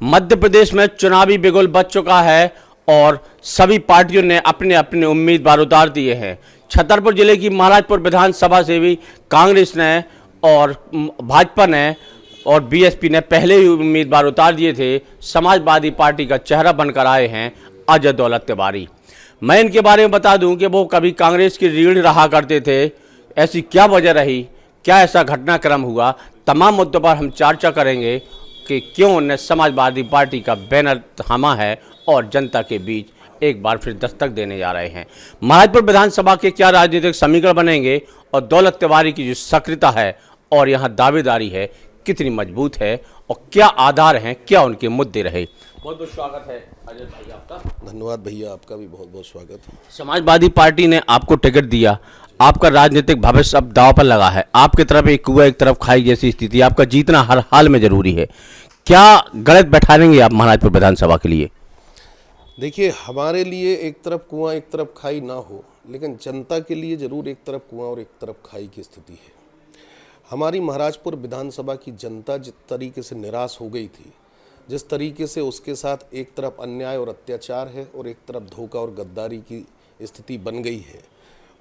मध्य प्रदेश में चुनावी बिगुल बज चुका है और सभी पार्टियों ने अपने अपने उम्मीदवार उतार दिए हैं। छतरपुर जिले की महाराजपुर विधानसभा से भी कांग्रेस ने और भाजपा ने और बीएसपी ने पहले ही उम्मीदवार उतार दिए थे। समाजवादी पार्टी का चेहरा बनकर आए हैं अजय दौलत तिवारी। मैं इनके बारे में बता दूं कि वो कभी कांग्रेस की रीढ़ रहा करते थे। ऐसी क्या वजह रही, क्या ऐसा घटनाक्रम हुआ, तमाम मुद्दों पर हम चर्चा करेंगे कि क्यों उन्हें समाजवादी पार्टी का बैनर थामा है और जनता के बीच एक बार फिर दस्तक देने जा रहे हैं। महाराजपुर विधानसभा के क्या राजनीतिक समीकरण बनेंगे और दौलत तिवारी की जो सक्रियता है और यहाँ दावेदारी है कितनी मजबूत है और क्या आधार हैं, क्या उनके मुद्दे रहे। बहुत बहुत स्वागत है अजय भाई आपका। धन्यवाद भैया, आपका भी बहुत बहुत स्वागत। समाजवादी पार्टी ने आपको टिकट दिया, आपका राजनीतिक भविष्य अब दांव पर लगा है। आपकी तरफ एक कुआं एक तरफ खाई जैसी स्थिति, आपका जीतना हर हाल में जरूरी है। क्या गलत बैठाएंगे आप महाराजपुर विधानसभा के लिए? देखिए, हमारे लिए एक तरफ कुआं एक तरफ खाई ना हो, लेकिन जनता के लिए जरूर एक तरफ कुआं और एक तरफ खाई की स्थिति है। हमारी महाराजपुर विधानसभा की जनता जिस तरीके से निराश हो गई थी, जिस तरीके से उसके साथ एक तरफ अन्याय और अत्याचार है और एक तरफ धोखा और गद्दारी की स्थिति बन गई है,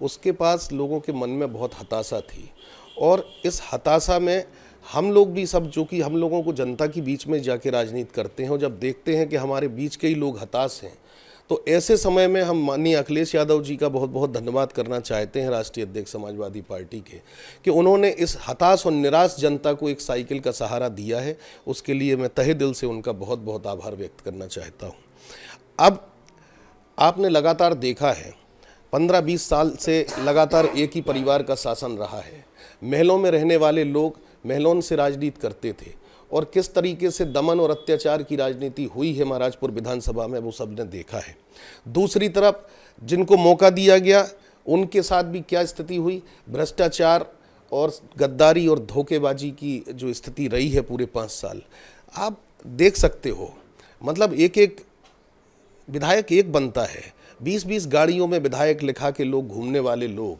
उसके पास लोगों के मन में बहुत हताशा थी। और इस हताशा में हम लोग भी सब, जो कि हम लोगों को जनता के बीच में जाके राजनीति करते हैं और जब देखते हैं कि हमारे बीच के ही लोग हताश हैं, तो ऐसे समय में हम माननीय अखिलेश यादव जी का बहुत बहुत धन्यवाद करना चाहते हैं, राष्ट्रीय अध्यक्ष समाजवादी पार्टी के, कि उन्होंने इस हताश और निराश जनता को एक साइकिल का सहारा दिया है। उसके लिए मैं तहे दिल से उनका बहुत बहुत आभार व्यक्त करना चाहता हूँ। अब आपने लगातार देखा है 15-20 साल से लगातार एक ही परिवार का शासन रहा है। महलों में रहने वाले लोग महलों से राजनीति करते थे और किस तरीके से दमन और अत्याचार की राजनीति हुई है महाराजपुर विधानसभा में, वो सबने देखा है। दूसरी तरफ जिनको मौका दिया गया उनके साथ भी क्या स्थिति हुई, भ्रष्टाचार और गद्दारी और धोखेबाजी की जो स्थिति रही है पूरे 5 साल, आप देख सकते हो। मतलब एक एक विधायक एक बनता है, 20-20 गाड़ियों में विधायक लिखा के लोग घूमने वाले लोग,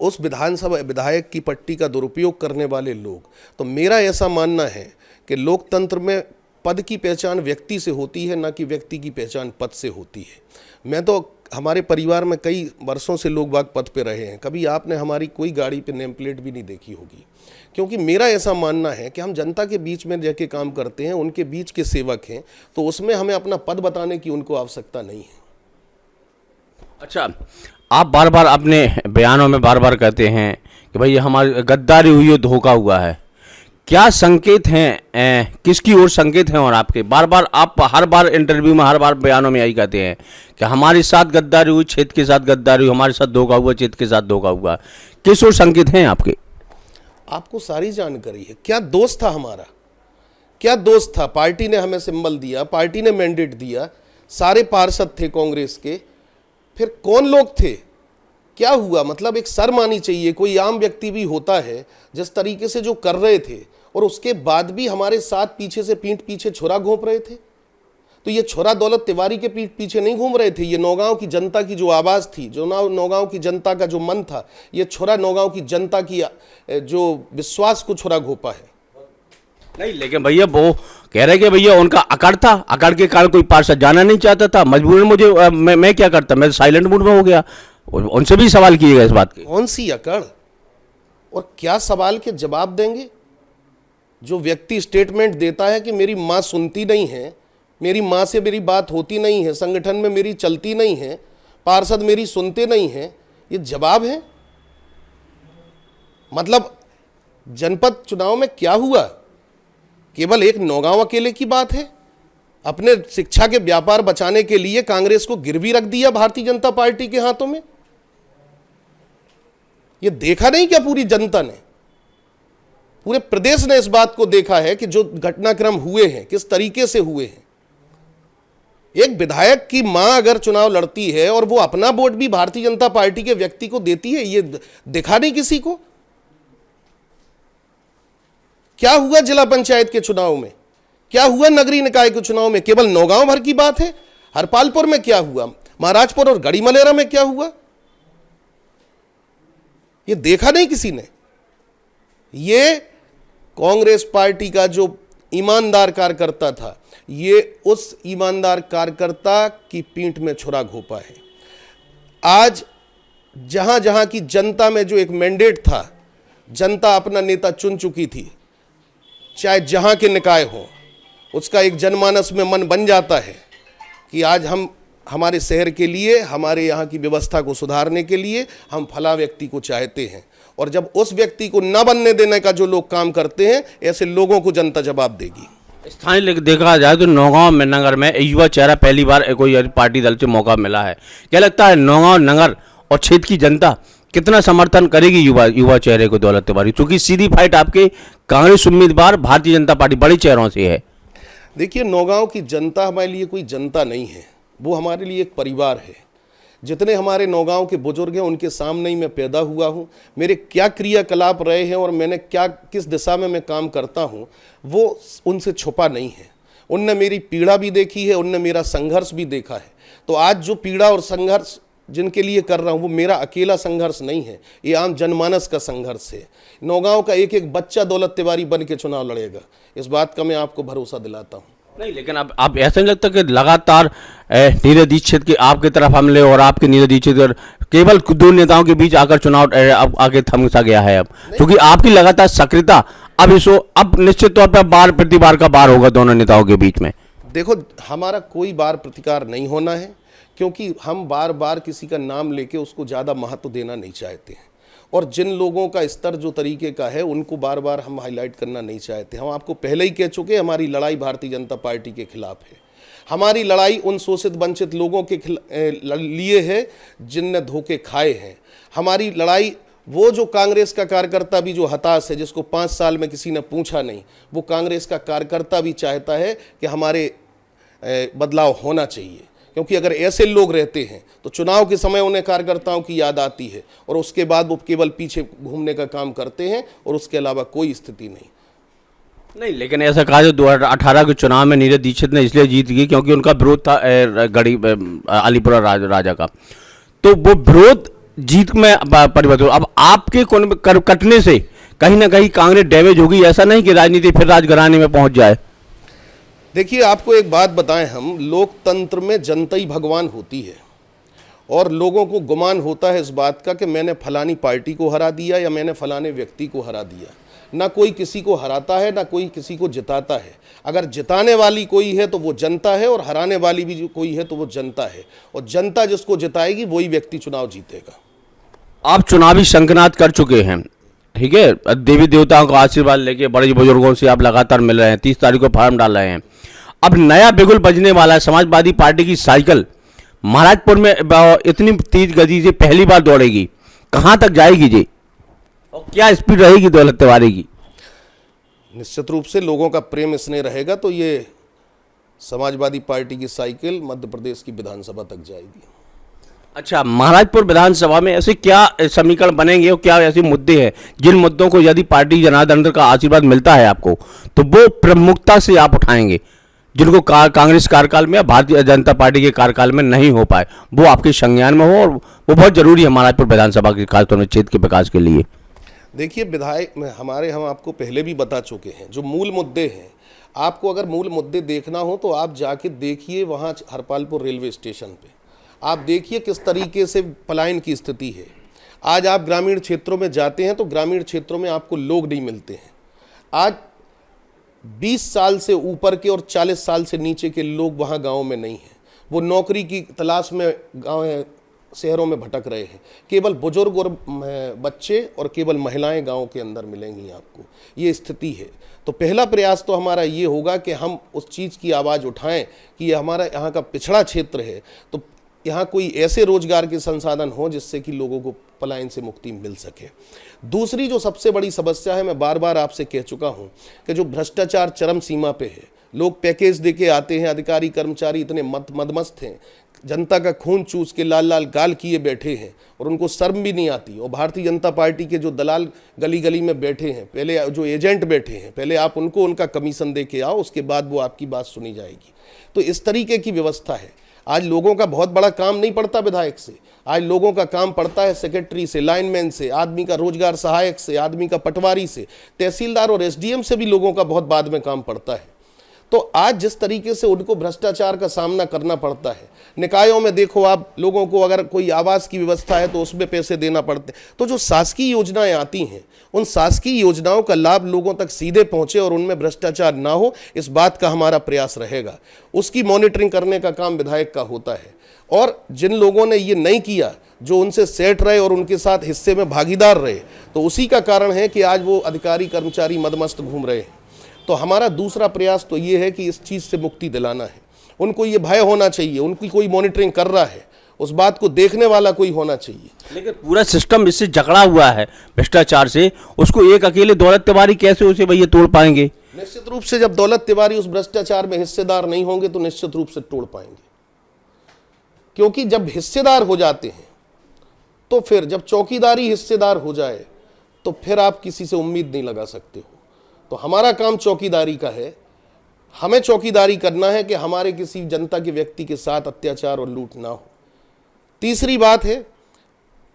उस विधानसभा विधायक की पट्टी का दुरुपयोग करने वाले लोग। तो मेरा ऐसा मानना है कि लोकतंत्र में पद की पहचान व्यक्ति से होती है, ना कि व्यक्ति की पहचान पद से होती है। मैं तो, हमारे परिवार में कई वर्षों से लोग बाग पद पे रहे हैं, कभी आपने हमारी कोई गाड़ी पे नेम प्लेट भी नहीं देखी होगी, क्योंकि मेरा ऐसा मानना है कि हम जनता के बीच में जाके काम करते हैं, उनके बीच के सेवक हैं, तो उसमें हमें अपना पद बताने की उनको आवश्यकता नहीं है। अच्छा, आप बार बार अपने बयानों में बार बार कहते हैं कि भाई हमारी गद्दारी हुई है, धोखा हुआ है। क्या संकेत हैं, किसकी ओर संकेत हैं? और आपके बार बार, आप हर बार इंटरव्यू में, हर बार बयानों में यही कहते हैं कि हमारे साथ गद्दारी हुई, क्षेत्र के साथ गद्दारी हुई, हमारे साथ धोखा हुआ, क्षेत्र के साथ धोखा हुआ। किस ओर संकेत हैं आपके? आपको सारी जानकारी है। क्या दोस्त था हमारा, क्या दोस्त था? पार्टी ने हमें सिंबल दिया, पार्टी ने मैंडेट दिया, सारे पार्षद थे कांग्रेस के। फिर कौन लोग थे, क्या हुआ? मतलब एक शर्म आनी चाहिए। कोई आम व्यक्ति भी होता है, जिस तरीके से जो कर रहे थे और उसके बाद भी हमारे साथ पीछे से पीठ पीछे छुरा घोंप रहे थे। तो ये छुरा दौलत तिवारी के पीठ पीछे नहीं घूम रहे थे, ये नौगांव की जनता की जो आवाज़ थी, जो नौगांव की जनता का जो मन था, ये छुरा नौगांव की जनता की जो विश्वास को छुरा घोंपा है। नहीं, लेकिन भैया वो कह रहे कि भैया उनका अकड़ था, अकड़ के कारण कोई पार्षद जाना नहीं चाहता था, मजबूरन मुझे मैं क्या करता, मैं साइलेंट मूड में हो गया। उनसे भी सवाल किए गए इस बात के। कौन सी अकड़ और क्या सवाल के जवाब देंगे? जो व्यक्ति स्टेटमेंट देता है कि मेरी माँ सुनती नहीं है, मेरी माँ से मेरी बात होती नहीं है, संगठन में मेरी चलती नहीं है, पार्षद मेरी सुनते नहीं है, ये जवाब है? मतलब जनपद चुनाव में क्या हुआ? केवल एक नौगांव अकेले की बात है? अपने शिक्षा के व्यापार बचाने के लिए कांग्रेस को गिरवी रख दिया भारतीय जनता पार्टी के हाथों में। ये देखा नहीं क्या पूरी जनता ने, पूरे प्रदेश ने इस बात को देखा है कि जो घटनाक्रम हुए हैं किस तरीके से हुए हैं। एक विधायक की मां अगर चुनाव लड़ती है और वो अपना वोट भी भारतीय जनता पार्टी के व्यक्ति को देती है, ये देखा नहीं किसी को। क्या हुआ जिला पंचायत के चुनाव में, क्या हुआ नगरीय निकाय के चुनाव में? केवल नौगांव भर की बात है। हरपालपुर में क्या हुआ, महाराजपुर और गढ़ीमलेरा में क्या हुआ, ये देखा नहीं किसी ने। ये कांग्रेस पार्टी का जो ईमानदार कार्यकर्ता था, ये उस ईमानदार कार्यकर्ता की पीठ में छुरा घोंपा है। आज जहां जहां की जनता में जो एक मैंडेट था, जनता अपना नेता चुन चुकी थी, चाहे जहां के निकाय हो, उसका एक जनमानस में मन बन जाता है कि आज हम हमारे शहर के लिए, हमारे यहाँ की व्यवस्था को सुधारने के लिए हम फला व्यक्ति को चाहते हैं। और जब उस व्यक्ति को न बनने देने का जो लोग काम करते हैं, ऐसे लोगों को जनता जवाब देगी। स्थानीय देखा जाए तो नौगांव में नगर में युवा चेहरा पहली बार कोई पार्टी दल से मौका मिला है। क्या लगता है नौगांव नगर और क्षेत्र की जनता कितना समर्थन करेगी युवा चेहरे को दौलत तिवारी, क्योंकि सीधी फाइट आपके कांग्रेस उम्मीदवार भारतीय जनता पार्टी बड़े चेहरों से है? देखिए, नौगांव की जनता हमारे लिए कोई जनता नहीं है, वो हमारे लिए एक परिवार है। जितने हमारे नौगांव के बुजुर्ग हैं, उनके सामने ही मैं पैदा हुआ हूँ। मेरे क्या क्रियाकलाप रहे हैं और मैंने क्या किस दिशा में मैं काम करता हूँ, वो उनसे छुपा नहीं है। उनने मेरी पीड़ा भी देखी है, उनने मेरा संघर्ष भी देखा है। तो आज जो पीड़ा और संघर्ष जिनके लिए कर रहा हूँ, वो मेरा अकेला संघर्ष नहीं है, ये आम जनमानस का संघर्ष है। नौगांव का एक एक बच्चा दौलत तिवारी बन के चुनाव लड़ेगा, इस बात का मैं आपको भरोसा दिलाता हूँ। नहीं, लेकिन अब आप ऐसा नहीं लगता कि लगातार नीरज दीक्षित के आपकी तरफ हमले और आपके नीरज दीक्षित और केवल दो नेताओं के बीच आकर चुनाव अब आगे थम सा गया है? अब क्योंकि आपकी लगातार सक्रियता अब निश्चित तौर पर बार प्रतिबार का बार होगा दोनों नेताओं के बीच में। देखो, हमारा कोई बार प्रतिकार नहीं होना है, क्योंकि हम बार बार किसी का नाम लेके उसको ज़्यादा महत्व देना नहीं चाहते हैं। और जिन लोगों का स्तर जो तरीके का है, उनको बार बार हम हाईलाइट करना नहीं चाहते। हम आपको पहले ही कह चुके, हमारी लड़ाई भारतीय जनता पार्टी के खिलाफ है। हमारी लड़ाई उन शोषित वंचित लोगों के लिए है जिनने धोखे खाए हैं। हमारी लड़ाई वो जो कांग्रेस का कार्यकर्ता भी जो हताश है, जिसको 5 साल में किसी ने पूछा नहीं, वो कांग्रेस का कार्यकर्ता भी चाहता है कि हमारे बदलाव होना चाहिए। क्योंकि अगर ऐसे लोग रहते हैं तो चुनाव के समय उन्हें कार्यकर्ताओं की याद आती है और उसके बाद वो केवल पीछे घूमने का काम करते हैं और उसके अलावा कोई स्थिति नहीं। लेकिन ऐसा कहा जो 2018 के चुनाव में नीरज दीक्षित ने इसलिए जीत गई क्योंकि उनका विरोध था अलीपुरा राजा का, तो वो विरोध जीत में परिवर्तन। अब आपके कटने से कहीं ना कहीं कांग्रेस डैमेज होगी, ऐसा नहीं कि राजनीति फिर राजघराने में पहुंच जाए? देखिए, आपको एक बात बताएं, हम लोकतंत्र में जनता ही भगवान होती है और लोगों को गुमान होता है इस बात का कि मैंने फलानी पार्टी को हरा दिया या मैंने फलाने व्यक्ति को हरा दिया। ना कोई किसी को हराता है, ना कोई किसी को जिताता है। अगर जिताने वाली कोई है तो वो जनता है और हराने वाली भी कोई है तो वो जनता है, और जनता जिसको जिताएगी वही व्यक्ति चुनाव जीतेगा। आप चुनावी शंखनाद कर चुके हैं, ठीक है, देवी देवताओं का आशीर्वाद लेके बड़े बुजुर्गों से आप लगातार मिल रहे हैं, 30 तारीख को फॉर्म डाल रहे हैं। अब नया बिगुल बजने वाला है, समाजवादी पार्टी की साइकिल महाराजपुर में इतनी तेज गति से पहली बार दौड़ेगी, कहां तक जाएगी जी, और क्या स्पीड रहेगी दौलत तिवारी की? निश्चित रूप से लोगों का प्रेम स्नेह रहेगा तो ये समाजवादी पार्टी की साइकिल मध्य प्रदेश की विधानसभा तक जाएगी। अच्छा, महाराजपुर विधानसभा में ऐसे क्या समीकरण बनेंगे और क्या ऐसे मुद्दे हैं जिन मुद्दों को यदि पार्टी जनार्दन का आशीर्वाद मिलता है आपको तो वो प्रमुखता से आप उठाएंगे, जिनको कांग्रेस कार्यकाल में या भारतीय जनता पार्टी के कार्यकाल में नहीं हो पाए, वो आपके संज्ञान में हो, और वो बहुत जरूरी है महाराजपुर विधानसभा के खासतौर में क्षेत्र के विकास के लिए? देखिए, विधायक में हम आपको पहले भी बता चुके हैं जो मूल मुद्दे हैं। आपको अगर मूल मुद्दे देखना हो तो आप जाके देखिए वहाँ हरपालपुर रेलवे स्टेशन पे, आप देखिए किस तरीके से पलायन की स्थिति है। आज आप ग्रामीण क्षेत्रों में जाते हैं तो ग्रामीण क्षेत्रों में आपको लोग नहीं मिलते हैं। आज 20 साल से ऊपर के और 40 साल से नीचे के लोग वहाँ गाँव में नहीं हैं। वो नौकरी की तलाश में गाँव शहरों में भटक रहे हैं। केवल बुजुर्ग और बच्चे और केवल महिलाएं गांव के अंदर मिलेंगी आपको, ये स्थिति है। तो पहला प्रयास तो हमारा ये होगा कि हम उस चीज़ की आवाज़ उठाएं कि ये हमारा यहाँ का पिछड़ा क्षेत्र है, तो यहाँ कोई ऐसे रोजगार के संसाधन हो जिससे कि लोगों को पलायन से मुक्ति मिल सके। दूसरी जो सबसे बड़ी समस्या है, मैं बार बार आपसे कह चुका हूँ कि जो भ्रष्टाचार चरम सीमा पे है, लोग पैकेज दे के आते हैं, अधिकारी कर्मचारी इतने मदमस्त हैं, जनता का खून चूस के लाल लाल गाल किए बैठे हैं और उनको शर्म भी नहीं आती। और भारतीय जनता पार्टी के जो दलाल गली गली में बैठे हैं, पहले जो एजेंट बैठे हैं, पहले आप उनको उनका कमीशन दे के आओ, उसके बाद वो आपकी बात सुनी जाएगी। तो इस तरीके की व्यवस्था है। आज लोगों का बहुत बड़ा काम नहीं पड़ता विधायक से, आज लोगों का काम पड़ता है सेक्रेटरी से, लाइनमैन से, आदमी का रोजगार सहायक से, आदमी का पटवारी से, तहसीलदार और एसडीएम से भी लोगों का बहुत बाद में काम पड़ता है। तो आज जिस तरीके से उनको भ्रष्टाचार का सामना करना पड़ता है, निकायों में देखो आप, लोगों को अगर कोई आवास की व्यवस्था है तो उसमें पैसे देना पड़ते, तो जो शासकीय योजनाएं आती हैं उन शासकीय योजनाओं का लाभ लोगों तक सीधे पहुंचे और उनमें भ्रष्टाचार ना हो, इस बात का हमारा प्रयास रहेगा। उसकी मॉनिटरिंग करने का काम विधायक का होता है। और जिन लोगों ने ये नहीं किया, जो उनसे सेठ रहे और उनके साथ हिस्से में भागीदार रहे, तो उसी का कारण है कि आज वो अधिकारी कर्मचारी मदमस्त घूम रहे हैं। तो हमारा दूसरा प्रयास तो ये है कि इस चीज़ से मुक्ति दिलाना है। उनको ये भय होना चाहिए, उनकी कोई मॉनिटरिंग कर रहा है, उस बात को देखने वाला कोई होना चाहिए। लेकिन पूरा सिस्टम इससे जकड़ा हुआ है भ्रष्टाचार से, उसको एक अकेले दौलत तिवारी कैसे उसे भैया तोड़ पाएंगे? निश्चित रूप से जब दौलत तिवारी उस भ्रष्टाचार में हिस्सेदार नहीं होंगे तो निश्चित रूप से तोड़ पाएंगे, क्योंकि जब हिस्सेदार हो जाते हैं तो फिर जब चौकीदारी हिस्सेदार हो जाए तो फिर आप किसी से उम्मीद नहीं लगा सकते हो। तो हमारा काम चौकीदारी का है, हमें चौकीदारी करना है कि हमारे किसी जनता के व्यक्ति के साथ अत्याचार और लूट ना हो। तीसरी बात है,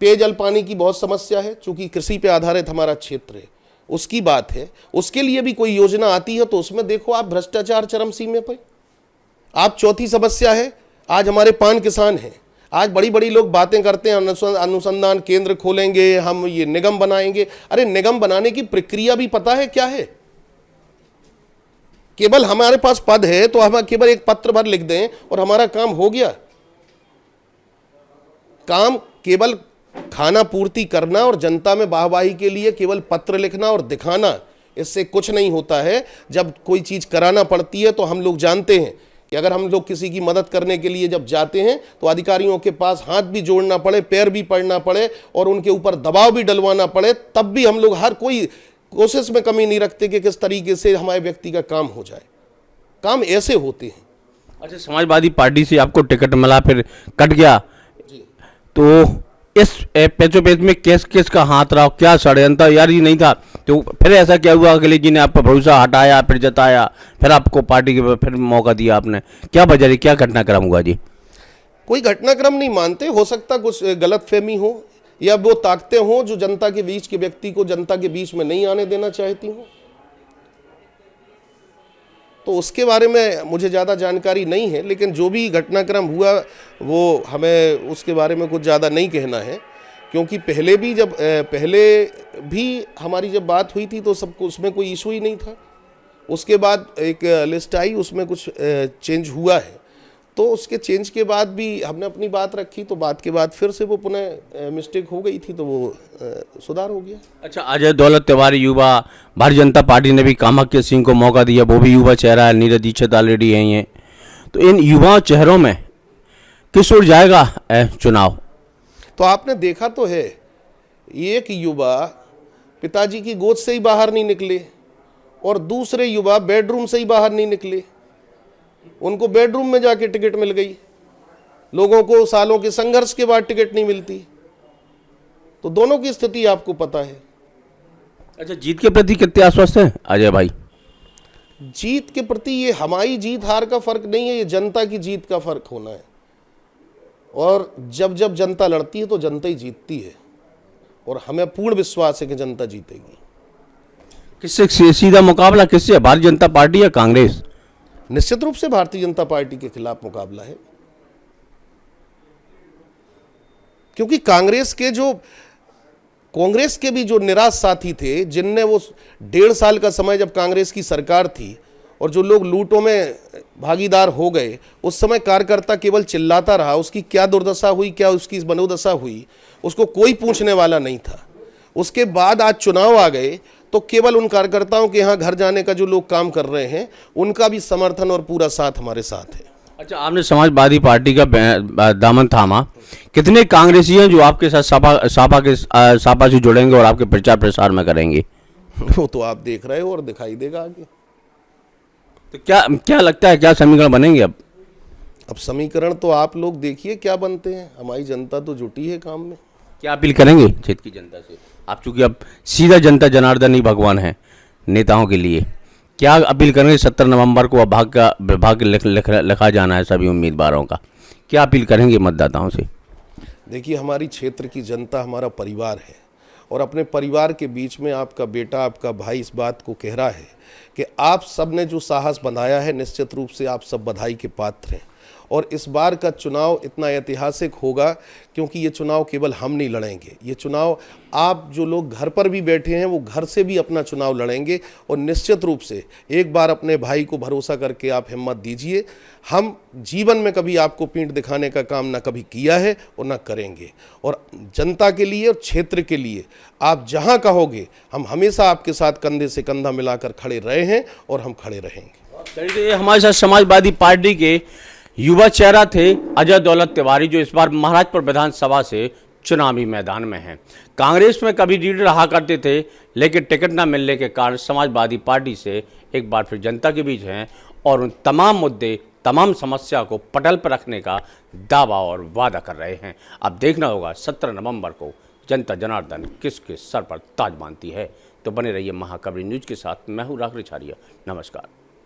पेयजल पानी की बहुत समस्या है, चूंकि कृषि पे आधारित हमारा क्षेत्र है, उसकी बात है। उसके लिए भी कोई योजना आती है तो उसमें देखो आप भ्रष्टाचार चरम सीमा पर। आप चौथी समस्या है, आज हमारे पान किसान हैं, आज बड़ी बड़ी लोग बातें करते हैं अनुसंधान केंद्र खोलेंगे, हम ये निगम बनाएंगे। अरे निगम बनाने की प्रक्रिया भी पता है क्या है? केवल हमारे पास पद है तो हम केवल एक पत्र भर लिख दें और हमारा काम हो गया? काम केवल खाना पूर्ति करना और जनता में वाहवाही के लिए केवल पत्र लिखना और दिखाना, इससे कुछ नहीं होता है। जब कोई चीज कराना पड़ती है तो हम लोग जानते हैं कि अगर हम लोग किसी की मदद करने के लिए जब जाते हैं तो अधिकारियों के पास हाथ भी जोड़ना पड़े, पैर भी पड़ना पड़े और उनके ऊपर दबाव भी डलवाना पड़े, तब भी हम लोग हर कोई कोशिश में कमी नहीं रखते कि किस तरीके से हमारे व्यक्ति का काम हो जाए। काम ऐसे होते हैं। अच्छा, समाजवादी पार्टी से आपको टिकट मिला, फिर कट गया, तो इस पेचो पेच में किस का हाथ रहा? क्या षड्यंत्र यार ही नहीं था? तो फिर ऐसा क्या हुआ, अखिलेश जी ने आपका भरोसा हटाया, फिर जताया, फिर आपको पार्टी के फिर मौका दिया आपने? क्या वजह है, क्या घटनाक्रम हुआ जी? कोई घटनाक्रम नहीं मानते, हो सकता कुछ गलतफहमी हो या वो ताकतें हों जो जनता के बीच के व्यक्ति को जनता के बीच में नहीं आने देना चाहती हूँ, तो उसके बारे में मुझे ज़्यादा जानकारी नहीं है। लेकिन जो भी घटनाक्रम हुआ वो हमें उसके बारे में कुछ ज़्यादा नहीं कहना है, क्योंकि पहले भी हमारी जब बात हुई थी तो सबको उसमें कोई इशू ही नहीं था। उसके बाद एक लिस्ट आई, उसमें कुछ चेंज हुआ है, तो उसके चेंज के बाद भी हमने अपनी बात रखी, तो बात के बाद फिर से वो पुनः मिस्टेक हो गई थी तो वो सुधार हो गया। अच्छा, अजय दौलत तिवारी युवा, भारतीय जनता पार्टी ने भी कामाख्या सिंह को मौका दिया, वो भी युवा चेहरा है, नीरज दीक्षित ऑलरेडी है ये, तो इन युवा चेहरों में किस ओर जाएगा चुनाव? तो आपने देखा तो है, एक युवा पिताजी की गोद से ही बाहर नहीं निकले और दूसरे युवा बेडरूम से ही बाहर नहीं निकले, उनको बेडरूम में जाके टिकट मिल गई। लोगों को सालों के संघर्ष के बाद टिकट नहीं मिलती, तो दोनों की स्थिति आपको पता है। अच्छा, जीत के प्रति कितने आश्वस्त हैं अजय भाई? जीत के प्रति ये हमारी जीत हार का फर्क नहीं है, ये जनता की जीत का फर्क होना है। और जब जब जनता लड़ती है तो जनता ही जीतती है, और हमें पूर्ण विश्वास है कि जनता जीतेगी। किससे सीधा मुकाबला, किससे? भारतीय जनता पार्टी या कांग्रेस? निश्चित रूप से भारतीय जनता पार्टी के खिलाफ मुकाबला है, क्योंकि कांग्रेस के भी जो निराश साथी थे, जिनने वो 1.5 साल का समय जब कांग्रेस की सरकार थी और जो लोग लूटों में भागीदार हो गए, उस समय कार्यकर्ता केवल चिल्लाता रहा, उसकी क्या दुर्दशा हुई, क्या उसकी मनोदशा हुई, उसको कोई पूछने वाला नहीं था। उसके बाद आज चुनाव आ गए तो केवल उन कार्यकर्ताओं के यहाँ घर जाने का जो लोग काम कर रहे हैं, उनका भी समर्थन और पूरा साथ हमारे साथ है। अच्छा, आपने समाजवादी पार्टी का दामन थामा, कितने कांग्रेसी हैं जो आपके साथ सापा से जुड़ेंगे और आपके प्रचार प्रसार में करेंगे? वो तो आप देख रहे हो और दिखाई देगा आगे। तो क्या लगता है, क्या समीकरण बनेंगे अब समीकरण तो आप लोग देखिए क्या बनते हैं। हमारी जनता तो जुटी है काम में। क्या अपील करेंगे क्षेत्र की जनता से? आप चूंकि अब सीधा जनता जनार्दन ही भगवान है नेताओं के लिए, क्या अपील करेंगे? 17 नवंबर को भाग्य लिखा जाना है सभी उम्मीदवारों का, क्या अपील करेंगे मतदाताओं से? देखिए, हमारी क्षेत्र की जनता हमारा परिवार है और अपने परिवार के बीच में आपका बेटा, आपका भाई इस बात को कह रहा है कि आप सब ने जो साहस बंधाया है, निश्चित रूप से आप सब बधाई के पात्र हैं। और इस बार का चुनाव इतना ऐतिहासिक होगा क्योंकि ये चुनाव केवल हम नहीं लड़ेंगे, ये चुनाव आप जो लोग घर पर भी बैठे हैं वो घर से भी अपना चुनाव लड़ेंगे। और निश्चित रूप से एक बार अपने भाई को भरोसा करके आप हिम्मत दीजिए। हम जीवन में कभी आपको पीठ दिखाने का काम ना कभी किया है और ना करेंगे। और जनता के लिए और क्षेत्र के लिए आप जहां कहोगे हम हमेशा आपके साथ कंधे से कंधा मिलाकर खड़े रहे हैं और हम खड़े रहेंगे। चलिए, हमारे साथ समाजवादी पार्टी के युवा चेहरा थे अजय दौलत तिवारी, जो इस बार महाराजपुर विधानसभा से चुनावी मैदान में हैं। कांग्रेस में कभी लीडर रहा करते थे, लेकिन टिकट न मिलने के कारण समाजवादी पार्टी से एक बार फिर जनता के बीच हैं और उन तमाम मुद्दे, तमाम समस्या को पटल पर रखने का दावा और वादा कर रहे हैं। अब देखना होगा 17 नवंबर को जनता जनार्दन किसके सर पर ताज बांधती है। तो बने रहिए महाखबरी न्यूज के साथ। मैं हूँ राघव रिछारिया। नमस्कार।